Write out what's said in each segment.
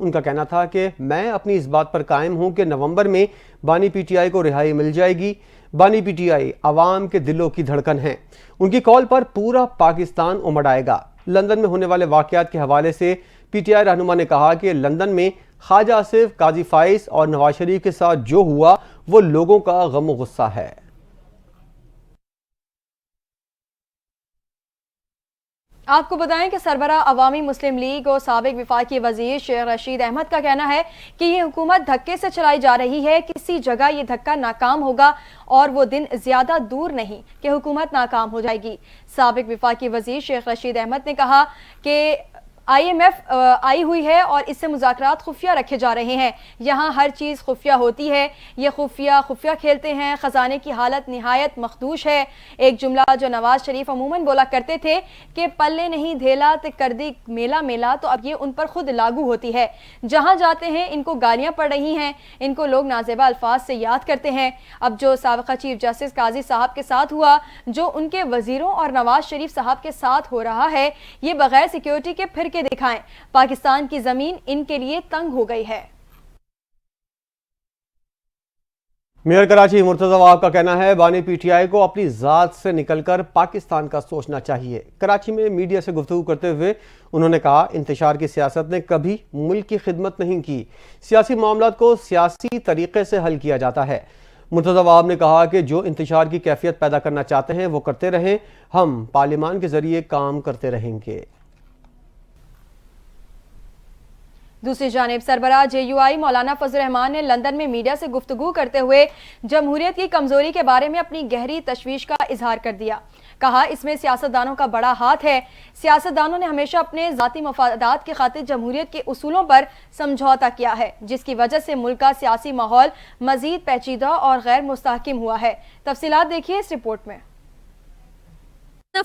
ان کا کہنا تھا کہ میں اپنی اس بات پر قائم ہوں کہ نومبر میں بانی پی ٹی آئی کو رہائی مل جائے گی۔ بانی پی ٹی آئی عوام کے دلوں کی دھڑکن ہیں، ان کی کال پر پورا پاکستان امڑ آئے گا۔ لندن میں ہونے والے واقعات کے حوالے سے پی ٹی آئی رہنما نے کہا کہ لندن میں خواجہ آصف، قاضی فائز اور نواز شریف کے ساتھ جو ہوا وہ لوگوں کا غم و غصہ ہے۔ آپ کو بتائیں کہ سربراہ عوامی مسلم لیگ اور سابق وفاقی وزیر شیخ رشید احمد کا کہنا ہے کہ یہ حکومت دھکے سے چلائی جا رہی ہے، کسی جگہ یہ دھکا ناکام ہوگا اور وہ دن زیادہ دور نہیں کہ حکومت ناکام ہو جائے گی۔ سابق وفاقی وزیر شیخ رشید احمد نے کہا کہ IMF آئی ہوئی ہے اور اس سے مذاکرات خفیہ رکھے جا رہے ہیں، یہاں ہر چیز خفیہ ہوتی ہے، یہ خفیہ کھیلتے ہیں، خزانے کی حالت نہایت مخدوش ہے۔ ایک جملہ جو نواز شریف عموماً بولا کرتے تھے کہ پلے نہیں دھیلا تے کر دی میلا میلا، تو اب یہ ان پر خود لاگو ہوتی ہے۔ جہاں جاتے ہیں ان کو گالیاں پڑ رہی ہیں، ان کو لوگ نازیبا الفاظ سے یاد کرتے ہیں۔ اب جو سابقہ چیف جسٹس قاضی صاحب کے ساتھ ہوا، جو ان کے وزیروں اور نواز شریف صاحب کے ساتھ ہو رہا ہے، یہ بغیر سیکیورٹی کے پھر کے دکھائیں، پاکستان کی زمین ان کے لیے تنگ ہو گئی ہے۔ میئر کراچی مرتضی وہاب کا کہنا ہے بانی پی ٹی آئی کو اپنی ذات سے نکل کر پاکستان کا سوچنا چاہیے۔ کراچی میں میڈیا سے گفتگو کرتے ہوئے انہوں نے کہا انتشار کی سیاست نے کبھی ملک کی خدمت نہیں کی، سیاسی معاملات کو سیاسی طریقے سے حل کیا جاتا ہے۔ مرتضی وہاب نے کہا کہ جو انتشار کی کیفیت پیدا کرنا چاہتے ہیں وہ کرتے رہیں، ہم پارلیمان کے ذریعے کام کرتے رہیں گے۔ دوسری جانب سربراہ JUI مولانا فضل الرحمان نے لندن میں میڈیا سے گفتگو کرتے ہوئے جمہوریت کی کمزوری کے بارے میں اپنی گہری تشویش کا اظہار کر دیا۔ کہا اس میں سیاستدانوں کا بڑا ہاتھ ہے، سیاستدانوں نے ہمیشہ اپنے ذاتی مفادات کی خاطر جمہوریت کے اصولوں پر سمجھوتا کیا ہے، جس کی وجہ سے ملک کا سیاسی ماحول مزید پیچیدہ اور غیر مستحکم ہوا ہے۔ تفصیلات دیکھیے اس رپورٹ میں۔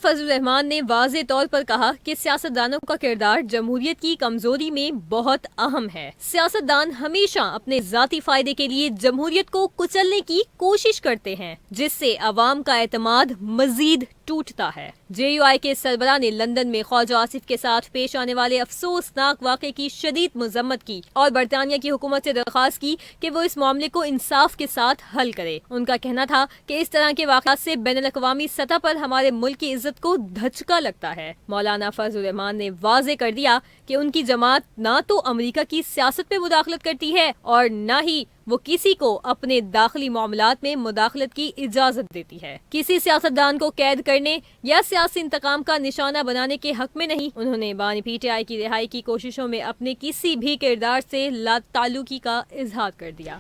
فضل الرحمان نے واضح طور پر کہا کہ سیاستدانوں کا کردار جمہوریت کی کمزوری میں بہت اہم ہے۔ سیاستدان ہمیشہ اپنے ذاتی فائدے کے لیے جمہوریت کو کچلنے کی کوشش کرتے ہیں، جس سے عوام کا اعتماد مزید ٹوٹتا ہے۔ JUI کے سربراہ نے لندن میں خواجہ آصف کے ساتھ پیش آنے والے افسوسناک واقعے کی شدید مذمت کی اور برطانیہ کی حکومت سے درخواست کی کہ وہ اس معاملے کو انصاف کے ساتھ حل کرے۔ ان کا کہنا تھا کہ اس طرح کے واقعات سے بین الاقوامی سطح پر ہمارے ملک کی عزت کو دھچکا لگتا ہے۔ مولانا فضل الرحمان نے واضح کر دیا کہ ان کی جماعت نہ تو امریکہ کی سیاست پہ مداخلت کرتی ہے اور نہ ہی وہ کسی کو اپنے داخلی معاملات میں مداخلت کی اجازت دیتی ہے۔ کسی سیاستدان کو قید کرنے یا سیاسی انتقام کا نشانہ بنانے کے حق میں نہیں۔ انہوں نے بانی PTI کی رہائی کی کوششوں میں اپنے کسی بھی کردار سے لا تعلقی کا اظہار کر دیا۔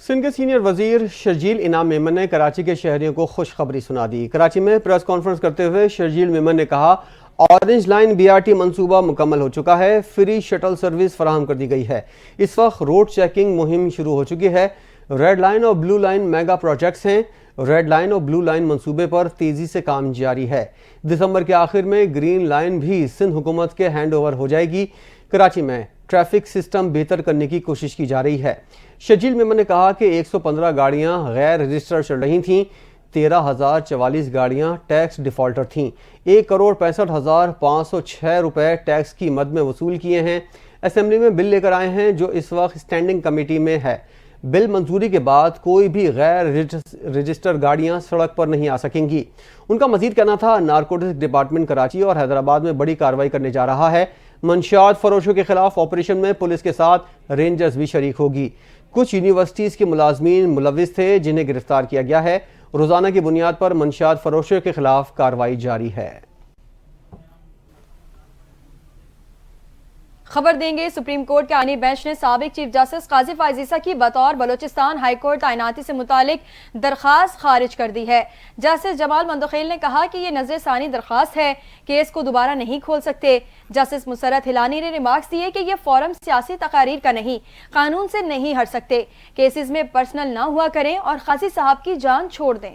سندھ کے سینئر وزیر شرجیل انعام میمن نے کراچی کے شہریوں کو خوشخبری سنا دی۔ کراچی میں پریس کانفرنس کرتے ہوئے شرجیل میمن نے کہا اورنج لائن BRT منصوبہ مکمل ہو چکا ہے، فری شٹل سروس فراہم کر دی گئی ہے۔ اس وقت روڈ چیکنگ مہم شروع ہو چکی ہے۔ ریڈ لائن اور بلو لائن میگا پروجیکٹس ہیں۔ ریڈ لائن اور بلو لائن منصوبے پر تیزی سے کام جاری ہے۔ دسمبر کے آخر میں گرین لائن بھی سندھ حکومت کے ہینڈ اوور ہو جائے گی۔ کراچی میں ٹریفک سسٹم بہتر کرنے کی کوشش کی جا رہی ہے۔ شرجیل میمن نے کہا کہ 115 گاڑیاں غیر رجسٹرڈ چل رہی تھیں، 13,044 گاڑیاں ٹیکس ڈیفالٹر تھیں، 1,65,506 روپے ٹیکس کی مد میں وصول کیے ہیں۔ اسمبلی میں بل لے کر آئے ہیں جو اس وقت اسٹینڈنگ کمیٹی میں ہے۔ بل منظوری کے بعد کوئی بھی غیر رجسٹر گاڑیاں سڑک پر نہیں آ سکیں گی۔ ان کا مزید کہنا تھا نارکوٹکس ڈپارٹمنٹ کراچی اور حیدرآباد میں بڑی کارروائی کرنے جا رہا ہے۔ منشیات فروشوں کے خلاف آپریشن میں پولیس کے ساتھ رینجرز بھی شریک ہوگی۔ کچھ یونیورسٹیز کے ملازمین ملوث تھے جنہیں گرفتار کیا گیا ہے۔ روزانہ کی بنیاد پر منشیات فروشوں کے خلاف کارروائی جاری ہے۔ خبر دیں گے سپریم کورٹ کے آئینی بینچ نے سابق چیف جسٹس قاضی فائز عیسیٰ کی بطور بلوچستان ہائی کورٹ تعیناتی سے متعلق درخواست خارج کر دی ہے۔ جسٹس جمال مندوخیل نے کہا کہ یہ نظر ثانی درخواست ہے، کیس کو دوبارہ نہیں کھول سکتے۔ جسٹس مسرت ہلانی نے ریمارکس دیے کہ یہ فورم سیاسی تقاریر کا نہیں، قانون سے نہیں ہٹ سکتے، کیسز میں پرسنل نہ ہوا کریں اور قاضی صاحب کی جان چھوڑ دیں۔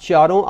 4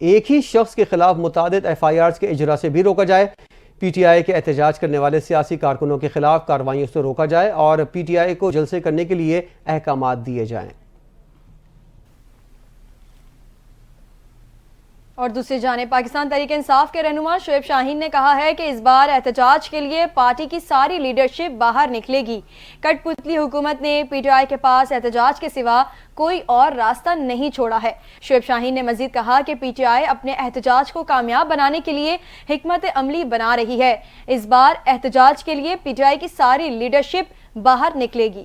ایک ہی شخص کے خلاف متعدد FIRs کے اجرا سے بھی روکا جائے، PTI کے احتجاج کرنے والے سیاسی کارکنوں کے خلاف کارروائیوں سے روکا جائے اور PTI کو جلسے کرنے کے لیے احکامات دیے جائیں۔ اور دوسری جانب پاکستان تحریک انصاف کے رہنما شعیب شاہین نے کہا ہے کہ اس بار احتجاج کے لیے پارٹی کی ساری لیڈرشپ باہر نکلے گی۔ کٹ پتلی حکومت نے PTI کے پاس احتجاج کے سوا کوئی اور راستہ نہیں چھوڑا ہے۔ شعیب شاہین نے مزید کہا کہ PTI اپنے احتجاج کو کامیاب بنانے کے لیے حکمت عملی بنا رہی ہے۔ اس بار احتجاج کے لیے PTI کی ساری لیڈرشپ باہر نکلے گی۔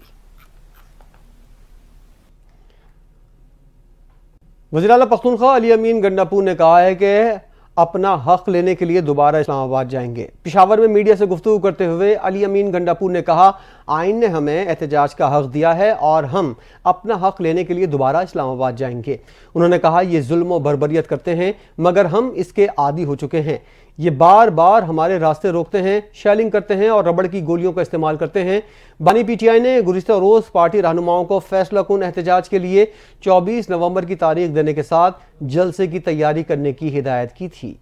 وزیر اعلیٰ پختونخوا علی امین گنڈاپور نے کہا ہے کہ اپنا حق لینے کے لیے دوبارہ اسلام آباد جائیں گے۔ پشاور میں میڈیا سے گفتگو کرتے ہوئے علی امین گنڈاپور نے کہا، آئین نے ہمیں احتجاج کا حق دیا ہے اور ہم اپنا حق لینے کے لیے دوبارہ اسلام آباد جائیں گے۔ انہوں نے کہا، یہ ظلم و بربریت کرتے ہیں مگر ہم اس کے عادی ہو چکے ہیں۔ یہ بار بار ہمارے راستے روکتے ہیں، شیلنگ کرتے ہیں اور ربڑ کی گولیوں کا استعمال کرتے ہیں۔ بانی PTI نے گزشتہ روز پارٹی رہنماؤں کو فیصلہ کن احتجاج کے لیے 24 نومبر کی تاریخ دینے کے ساتھ جلسے کی تیاری کرنے کی ہدایت کی تھی۔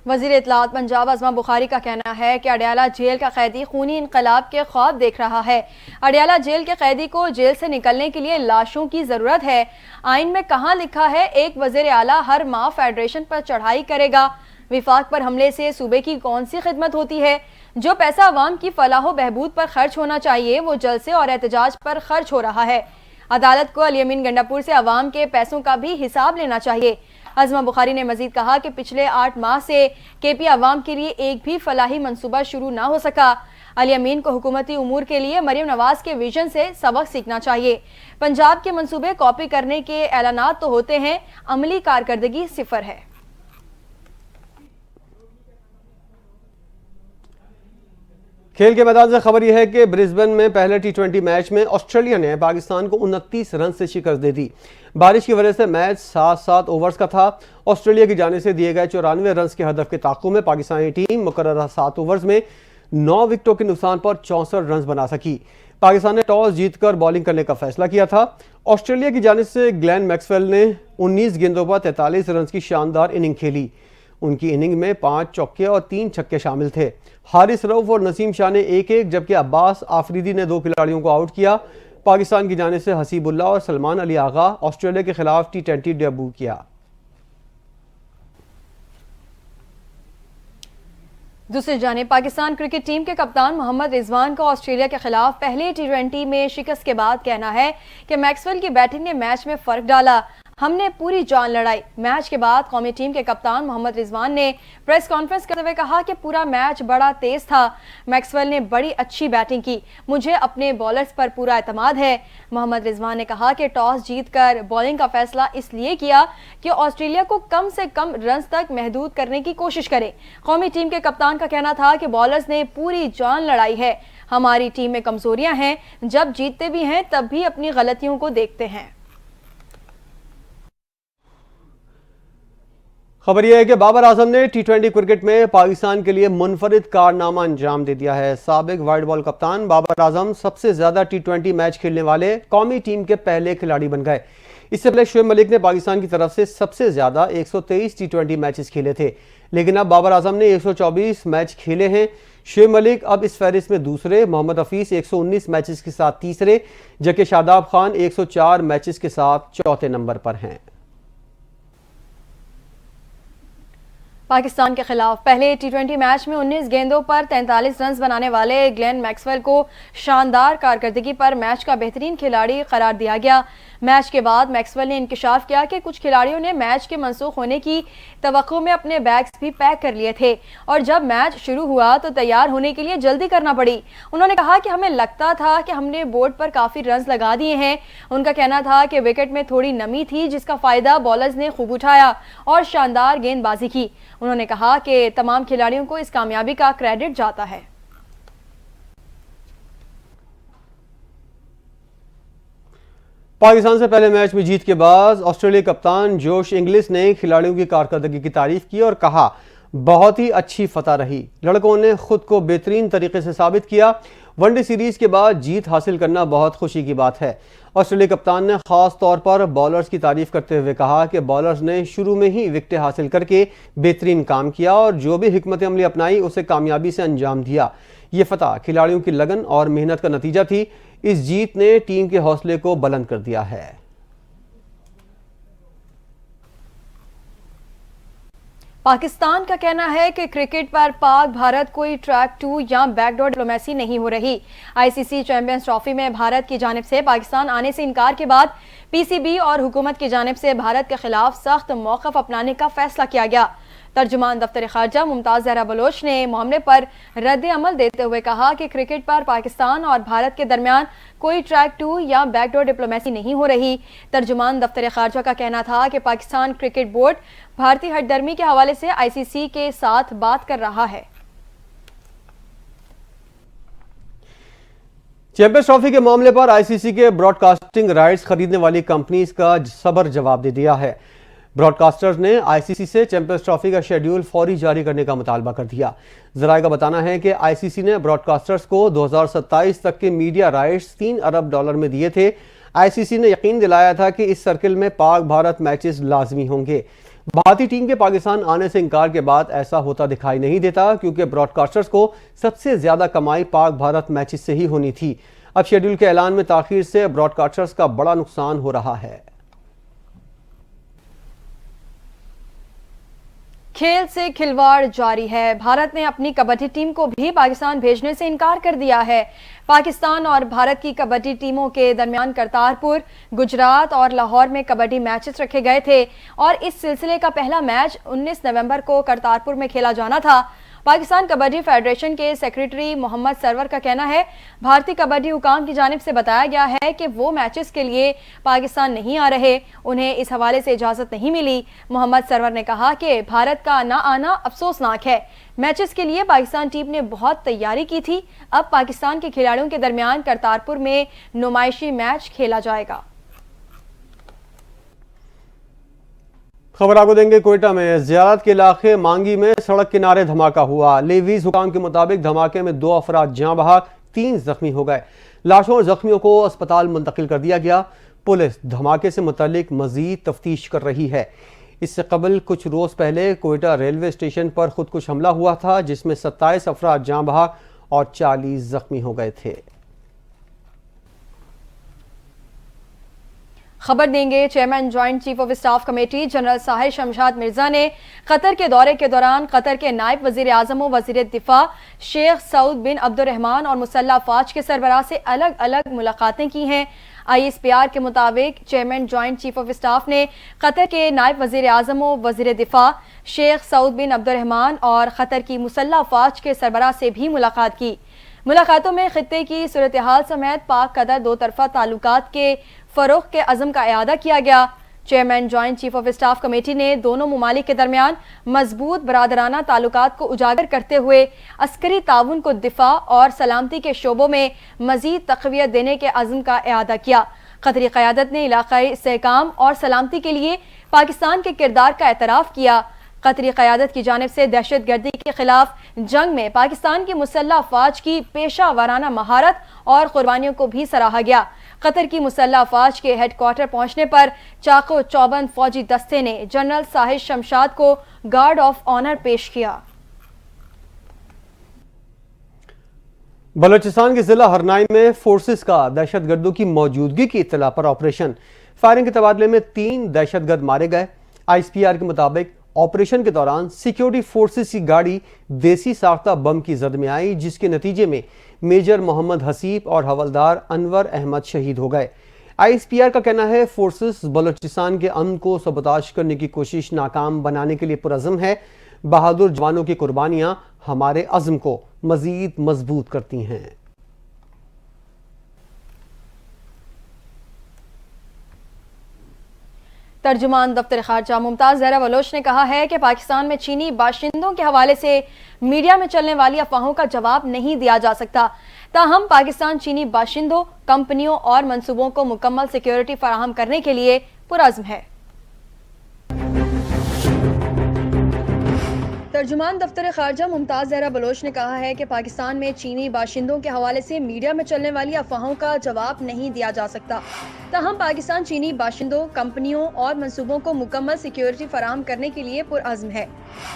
وزیر اطلاعات پنجاب ازما بخاری کا کہنا ہے کہ اڈیالہ جیل کا قیدی خونی انقلاب کے خواب دیکھ رہا ہے۔ اڈیالہ جیل کے قیدی کو جیل سے نکلنے کے لیے لاشوں کی ضرورت ہے۔ آئین میں کہاں لکھا ہے ایک وزیر اعلیٰ ہر ماہ فیڈریشن پر چڑھائی کرے گا؟ وفاق پر حملے سے صوبے کی کون سی خدمت ہوتی ہے؟ جو پیسہ عوام کی فلاح و بہبود پر خرچ ہونا چاہیے وہ جلسے اور احتجاج پر خرچ ہو رہا ہے۔ عدالت کو علی امین گنڈاپور سے عوام کے پیسوں کا بھی حساب لینا چاہیے۔ ازما بخاری نے مزید کہا کہ پچھلے 8 ماہ سے KP عوام کے لیے ایک بھی فلاحی منصوبہ شروع نہ ہو سکا۔ علی امین کو حکومتی امور کے لیے مریم نواز کے ویژن سے سبق سیکھنا چاہیے۔ پنجاب کے منصوبے کاپی کرنے کے اعلانات تو ہوتے ہیں، عملی کارکردگی صفر ہے۔ کھیل کے میدان سے خبر یہ ہے کہ برسبن میں پہلے T20 میچ میں آسٹریلیا نے پاکستان کو 29 رن سے شکست دے دی۔ بارش کی وجہ سے میچ 7 اوورز کا تھا۔ آسٹریلیا کی جانب سے دیے گئے 94 رنز کے ہدف کے تعاقب میں پاکستانی ٹیم مقررہ 7 اوورز میں 9 وکٹوں کے نقصان پر 64 رنز بنا سکی۔ پاکستان نے ٹاس جیت کر بالنگ کرنے کا فیصلہ کیا تھا۔ آسٹریلیا کی جانب سے گلین میکسویل نے 19 گیندوں پر 43 رنز کی شاندار اننگ کھیلی۔ ان کی اننگ میں 5 چوکے اور 3 چھکے شامل تھے۔ حارث رؤف اور نسیم شاہ نے 1-1 جبکہ عباس آفریدی نے 2 کھلاڑیوں کو آؤٹ کیا۔ پاکستان کی جانب سے حسیب اللہ اور سلمان علی آغا آسٹریلیا کے خلاف T20 ڈیبو کیا۔ دوسری جانب پاکستان کرکٹ ٹیم کے کپتان محمد رضوان کا آسٹریلیا کے خلاف پہلے T20 میں شکست کے بعد کہنا ہے کہ میکسویل کی بیٹنگ نے میچ میں فرق ڈالا۔ ہم نے پوری جان لڑائی۔ میچ کے بعد قومی ٹیم کے کپتان محمد رضوان نے پریس کانفرنس کرتے ہوئے کہا کہ پورا میچ بڑا تیز تھا۔ میکسویل نے بڑی اچھی بیٹنگ کی۔ مجھے اپنے بالرز پر پورا اعتماد ہے۔ محمد رضوان نے کہا کہ ٹاس جیت کر بالنگ کا فیصلہ اس لیے کیا کہ آسٹریلیا کو کم سے کم رنز تک محدود کرنے کی کوشش کرے۔ قومی ٹیم کے کپتان کا کہنا تھا کہ بالرز نے پوری جان لڑائی ہے۔ ہماری ٹیم میں کمزوریاں ہیں، جب جیتتے بھی ہیں تب بھی اپنی غلطیوں کو دیکھتے ہیں۔ خبر یہ ہے کہ بابر اعظم نے T20 کرکٹ میں پاکستان کے لیے منفرد کارنامہ انجام دے دیا ہے۔ سابق وائٹ بال کپتان بابر اعظم سب سے زیادہ T20 میچ کھیلنے والے قومی ٹیم کے پہلے کھلاڑی بن گئے۔ اس سے پہلے شعیب ملک نے پاکستان کی طرف سے سب سے زیادہ 123 T20 میچز کھیلے تھے، لیکن اب بابر اعظم نے 124 میچ کھیلے ہیں۔ شعیب ملک اب اس فہرست میں دوسرے، محمد حفیظ 119 میچز کے ساتھ تیسرے، جبکہ شاداب خان 104 میچز کے ساتھ چوتھے نمبر پر ہیں۔ پاکستان کے خلاف پہلے T20 میچ میں 19 گیندوں پر 43 رنز بنانے والے گلین میکسویل کو شاندار کارکردگی پر میچ کا بہترین کھلاڑی قرار دیا گیا۔ میچ کے بعد میکسویل نے انکشاف کیا کہ کچھ کھلاڑیوں نے میچ کے منسوخ ہونے کی توقع میں اپنے بیگز بھی پیک کر لیے تھے اور جب میچ شروع ہوا تو تیار ہونے کے لیے جلدی کرنا پڑی۔ انہوں نے کہا کہ ہمیں لگتا تھا کہ ہم نے بورڈ پر کافی رنز لگا دیے ہیں۔ ان کا کہنا تھا کہ وکٹ میں تھوڑی نمی تھی جس کا فائدہ بالرز نے خوب اٹھایا اور شاندار گیند بازی کی۔ انہوں نے کہا کہ تمام کھلاڑیوں کو اس کامیابی کا کریڈٹ جاتا ہے۔ پاکستان سے پہلے میچ میں جیت کے بعد آسٹریلیا کپتان جوش انگلس نے کھلاڑیوں کی کارکردگی کی تعریف کی اور کہا بہت ہی اچھی فتح رہی، لڑکوں نے خود کو بہترین طریقے سے ثابت کیا۔ ون ڈے سیریز کے بعد جیت حاصل کرنا بہت خوشی کی بات ہے۔ آسٹریلیا کپتان نے خاص طور پر بالرز کی تعریف کرتے ہوئے کہا کہ بالرز نے شروع میں ہی وکٹیں حاصل کر کے بہترین کام کیا اور جو بھی حکمت عملی اپنائی اسے کامیابی سے انجام دیا۔ یہ فتح کھلاڑیوں کی لگن اور محنت کا نتیجہ تھی۔ اس جیت نے ٹیم کے حوصلے کو بلند کر دیا ہے۔ پاکستان کا کہنا ہے کہ کرکٹ پر پاک بھارت کوئی ٹریک 2 یا بیک ڈور ڈپلومیسی نہیں ہو رہی۔ آئی سی سی چیمپئنز ٹرافی میں بھارت کی جانب سے پاکستان آنے سے انکار کے بعد پی سی بی اور حکومت کی جانب سے بھارت کے خلاف سخت موقف اپنانے کا فیصلہ کیا گیا۔ ترجمان دفتر خارجہ ممتاز زہرا بلوچ نے معاملے پر رد عمل دیتے ہوئے کہا کہ کرکٹ پر پاکستان اور بھارت کے درمیان کوئی ٹریک 2 یا بیک ڈور ڈپلومیسی نہیں ہو رہی۔ ترجمان دفتر خارجہ کا کہنا تھا کہ پاکستان کرکٹ بورڈ بھارتی ہٹ درمی کے حوالے سے آئی سی سی کے ساتھ بات کر رہا ہے۔ چیمپئنز ٹرافی کے معاملے پر آئی سی سی کے براڈ کاسٹنگ رائٹس خریدنے والی کمپنیز کا صبر جواب دے دیا ہے۔ براڈ کاسٹرز نے آئی سی سی سے چیمپئنز ٹرافی کا شیڈیول فوری جاری کرنے کا مطالبہ کر دیا۔ ذرائع کا بتانا ہے کہ آئی سی سی نے براڈ کاسٹرز کو 2027 تک کے میڈیا رائٹس $3 ارب میں دیے تھے۔ آئی سی سی نے یقین دلایا تھا کہ اس سرکل میں پاک بھارت میچز لازمی ہوں گے۔ بھارتی ٹیم کے پاکستان آنے سے انکار کے بعد ایسا ہوتا دکھائی نہیں دیتا، کیونکہ براڈ کاسٹرز کو سب سے زیادہ کمائی پاک بھارت میچز سے ہی ہونی تھی۔ اب شیڈیول کے اعلان میں تاخیر سے براڈ کاسٹرز کا بڑا نقصان ہو رہا ہے۔ کھیل سے کھلواڑ جاری ہے۔ بھارت نے اپنی کبڈی ٹیم کو بھی پاکستان بھیجنے سے انکار کر دیا ہے۔ پاکستان اور بھارت کی کبڈی ٹیموں کے درمیان کرتارپور، گجرات اور لاہور میں کبڈی میچز رکھے گئے تھے اور اس سلسلے کا پہلا میچ 19 نومبر کو کرتارپور میں کھیلا جانا تھا۔ پاکستان کبڈی فیڈریشن کے سیکریٹری محمد سرور کا کہنا ہے، بھارتی کبڈی حکام کی جانب سے بتایا گیا ہے کہ وہ میچز کے لیے پاکستان نہیں آ رہے، انہیں اس حوالے سے اجازت نہیں ملی۔ محمد سرور نے کہا کہ بھارت کا نہ آنا افسوسناک ہے۔ میچز کے لیے پاکستان ٹیم نے بہت تیاری کی تھی۔ اب پاکستان کے کھلاڑیوں کے درمیان کرتارپور میں نمائشی میچ کھیلا جائے گا۔ خبر آپ کو دیں گے کوئٹہ میں زیارت کے علاقے مانگی میں سڑک کنارے دھماکہ ہوا۔ لیویز حکام کے مطابق دھماکے میں 2 افراد جاں بحق، 3 زخمی ہو گئے۔ لاشوں اور زخمیوں کو اسپتال منتقل کر دیا گیا۔ پولیس دھماکے سے متعلق مزید تفتیش کر رہی ہے۔ اس سے قبل کچھ روز پہلے کوئٹہ ریلوے اسٹیشن پر خودکش حملہ ہوا تھا، جس میں 27 افراد جاں بحق اور 40 زخمی ہو گئے تھے۔ خبر دیں گے chairman joint chief of staff committee general Sahir Shamshad Mirza نے قطر کے دورے کے دوران قطر کے نائب وزیر اعظم و وزیر دفاع شیخ سعود بن عبد الرحمن اور مسلح افواج کے سربراہ سے الگ الگ ملاقاتیں کی ہیں۔ آئی ایس پی آر کے مطابق chairman joint chief of staff نے قطر کے نائب وزیر اعظم و وزیر دفاع شیخ سعود بن عبد الرحمن اور قطر کی مسلح افواج کے سربراہ سے بھی ملاقات کی۔ ملاقاتوں میں خطے کی صورتحال سمیت پاک قطر دو طرفہ تعلقات کے فروغ کے عزم کا اعادہ کیا گیا۔ Chairman joint chief of staff committee نے دونوں ممالک کے درمیان مضبوط برادرانہ تعلقات کو اجاگر کرتے ہوئے عسکری تعاون کو دفاع اور سلامتی کے شعبوں میں مزید تقویت دینے کے عزم کا اعادہ کیا۔ قطری قیادت نے علاقائی استحکام اور سلامتی کے لیے پاکستان کے کردار کا اعتراف کیا۔ قطری قیادت کی جانب سے دہشت گردی کے خلاف جنگ میں پاکستان کی مسلح افواج کی پیشہ ورانہ مہارت اور قربانیوں کو بھی سراہا گیا۔ قطر کی مسلح افواج کے ہیڈ کوارٹر پہنچنے پر چاقو چوبند فوجی دستے نے جنرل ساحر شمشاد کو گارڈ آف آنر پیش کیا۔ بلوچستان کے ضلع ہرنائی میں فورسز کا دہشت گردوں کی موجودگی کی اطلاع پر آپریشن، فائرنگ کے تبادلے میں 3 دہشت گرد مارے گئے۔ آئی ایس پی آر کے مطابق آپریشن کے دوران سیکیورٹی فورسز کی گاڑی دیسی ساختہ بم کی زد میں آئی، جس کے نتیجے میں میجر محمد حسیب اور حوالدار انور احمد شہید ہو گئے۔ آئی ایس پی آر کا کہنا ہے فورسز بلوچستان کے امن کو سبوتاژ کرنے کی کوشش ناکام بنانے کے لیے پرعزم ہے۔ بہادر جوانوں کی قربانیاں ہمارے عزم کو مزید مضبوط کرتی ہیں۔ ترجمان دفتر خارجہ ممتاز زہرا بلوچ نے کہا ہے کہ پاکستان میں چینی باشندوں کے حوالے سے میڈیا میں چلنے والی افواہوں کا جواب نہیں دیا جا سکتا، تاہم پاکستان چینی باشندوں، کمپنیوں اور منصوبوں کو مکمل سیکیورٹی فراہم کرنے کے لیے پرعزم ہے۔ ترجمان دفتر خارجہ ممتاز زہرا بلوچ نے کہا ہے کہ پاکستان میں چینی باشندوں کے حوالے سے میڈیا میں چلنے والی افواہوں کا جواب نہیں دیا جا سکتا، تاہم پاکستان چینی باشندوں، کمپنیوں اور منصوبوں کو مکمل سیکیورٹی فراہم کرنے کے لیے پرعزم ہے۔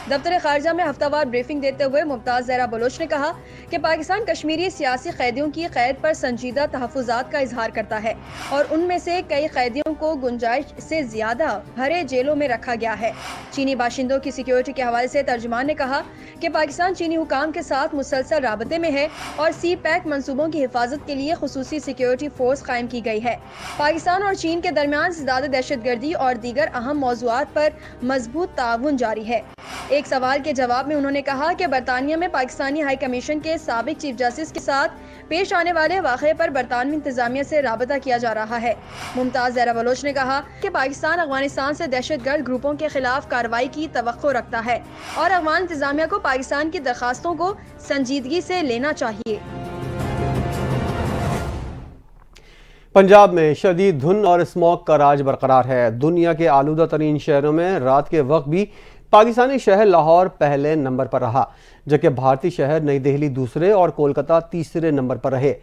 دفتر خارجہ میں ہفتہ وار بریفنگ دیتے ہوئے ممتاز زہرا بلوچ نے کہا کہ پاکستان کشمیری سیاسی قیدیوں کی قید پر سنجیدہ تحفظات کا اظہار کرتا ہے اور ان میں سے کئی قیدیوں کو گنجائش سے زیادہ بھرے جیلوں میں رکھا گیا ہے۔ چینی باشندوں کی سیکیورٹی کے حوالے سے ترجمان نے کہا کہ پاکستان چینی حکام کے ساتھ مسلسل رابطے میں ہے اور سی پیک منصوبوں کی حفاظت کے لیے خصوصی سیکیورٹی فورس قائم کی گئی ہے۔ پاکستان اور چین کے درمیان زیادہ دہشت گردی اور دیگر اہم موضوعات پر مضبوط تعاون جاری ہے۔ ایک سوال کے جواب میں انہوں نے کہا کہ برطانیہ میں پاکستانی ہائی کمیشن کے سابق چیف جسٹس کے ساتھ پیش آنے والے واقعے پر برطانوی انتظامیہ سے رابطہ کیا جا رہا ہے۔ ممتاز زہرا بلوچ نے کہا کہ پاکستان افغانستان سے دہشت گرد گروپوں کے خلاف کارروائی کی توقع رکھتا ہے اور افغان انتظامیہ کو پاکستان کی درخواستوں کو سنجیدگی سے لینا چاہیے۔ پنجاب میں شدید دھند اور اسموگ کا راج برقرار ہے۔ دنیا کے آلودہ ترین شہروں میں رات کے وقت بھی پاکستانی شہر لاہور پہلے نمبر پر رہا، جبکہ بھارتی شہر نئی دہلی دوسرے اور کولکتہ تیسرے نمبر پر رہے۔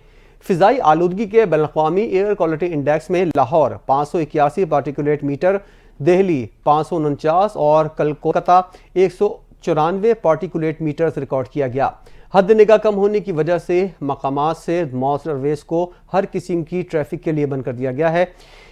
فضائی آلودگی کے بین الاقوامی ایئر کوالٹی انڈیکس میں لاہور 581 پارٹیکولیٹ میٹر، دہلی 549 اور کولکتہ 194 پارٹیکولیٹ میٹرز ریکارڈ کیا گیا۔ حد نگاہ کم ہونے کی وجہ سے مقامات سے موٹر ویز کو ہر قسم کی ٹریفک کے لیے بند کر دیا گیا ہے۔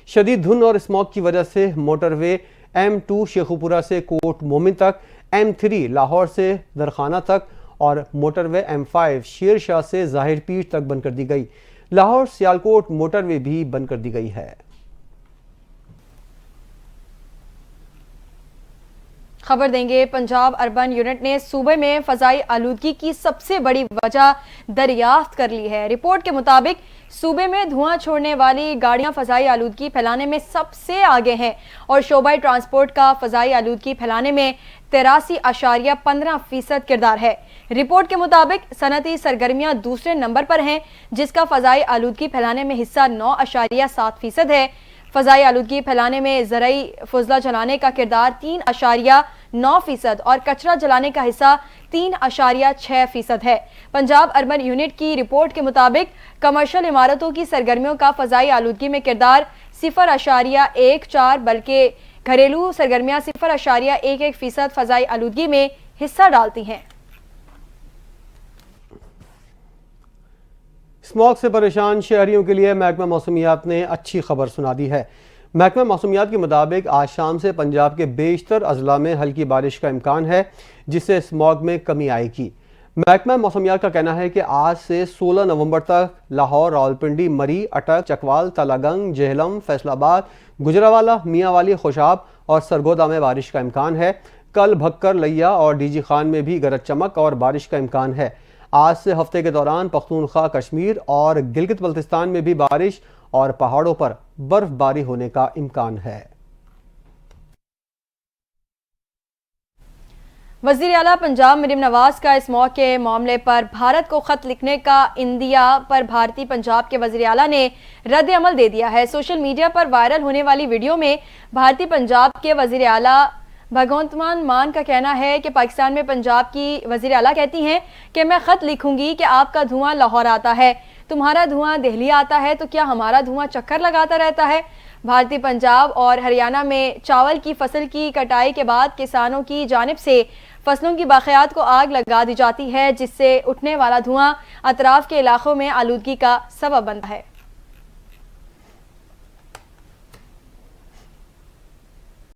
شدید دھند اور اسموگ کی وجہ سے موٹر وے M2 شیخوپورہ سے کوٹ مومن تک، M3 لاہور سے درخانہ تک اور موٹر وے M5 شیر شاہ سے ظاہر پیٹ تک بند کر دی گئی۔ لاہور سیالکوٹ موٹر وے بھی بند کر دی گئی ہے۔ خبر دیں گے، پنجاب اربن یونٹ نے صوبے میں فضائی آلودگی کی سب سے بڑی وجہ دریافت کر لی ہے۔ رپورٹ کے مطابق صوبے میں دھواں چھوڑنے والی گاڑیاں فضائی آلودگی پھیلانے میں سب سے آگے ہیں اور شعبہ ٹرانسپورٹ کا فضائی آلودگی پھیلانے میں 83.15% کردار ہے۔ رپورٹ کے مطابق صنعتی سرگرمیاں دوسرے نمبر پر ہیں، جس کا فضائی آلودگی پھیلانے میں حصہ 9.7% ہے۔ فضائی آلودگی پھیلانے میں زرعی فضلہ جلانے کا کردار 3.9% اور کچرا جلانے کا حصہ 3.6% ہے۔ پنجاب اربن یونٹ کی رپورٹ کے مطابق کمرشل عمارتوں کی سرگرمیوں کا فضائی آلودگی میں کردار 0.14 بلکہ گھریلو سرگرمیاں 0.11% فضائی آلودگی میں حصہ ڈالتی ہیں۔ اسموگ سے پریشان شہریوں کے لیے محکمہ موسمیات نے اچھی خبر سنا دی ہے۔ محکمہ موسمیات کے مطابق آج شام سے پنجاب کے بیشتر اضلاع میں ہلکی بارش کا امکان ہے، جس سے اسموگ میں کمی آئے گی۔ محکمہ موسمیات کا کہنا ہے کہ آج سے 16 نومبر تک لاہور، راولپنڈی، مری، اٹک، چکوال، تلہ گنگ، جہلم، فیصل آباد، گجرانوالہ، میاں والی، خوشاب اور سرگودا میں بارش کا امکان ہے۔ کل بھکر، لیا اور ڈی جی خان میں بھی گرج چمک اور بارش کا امکان ہے۔ آج سے ہفتے کے دوران پختونخوا، کشمیر اور گلگت بلتستان میں بھی بارش اور پہاڑوں پر برف باری ہونے کا امکان ہے۔ وزیر اعلیٰ پنجاب مریم نواز کا اسموگ کے معاملے پر بھارت کو خط لکھنے کا اندیا پر بھارتی پنجاب کے وزیر اعلیٰ نے رد عمل دے دیا ہے۔ سوشل میڈیا پر وائرل ہونے والی ویڈیو میں بھارتی پنجاب کے وزیر اعلیٰ بھگونت مان کا کہنا ہے کہ پاکستان میں پنجاب کی وزیر اعلیٰ کہتی ہیں کہ میں خط لکھوں گی کہ آپ کا دھواں لاہور آتا ہے، تمہارا دھواں دہلی آتا ہے، تو کیا ہمارا دھواں چکر لگاتا رہتا ہے؟ بھارتی پنجاب اور ہریانہ میں چاول کی فصل کی کٹائی کے بعد کسانوں کی جانب سے فصلوں کی باقیات کو آگ لگا دی جاتی ہے، جس سے اٹھنے والا دھواں اطراف کے علاقوں میں آلودگی کا سبب بنتا ہے۔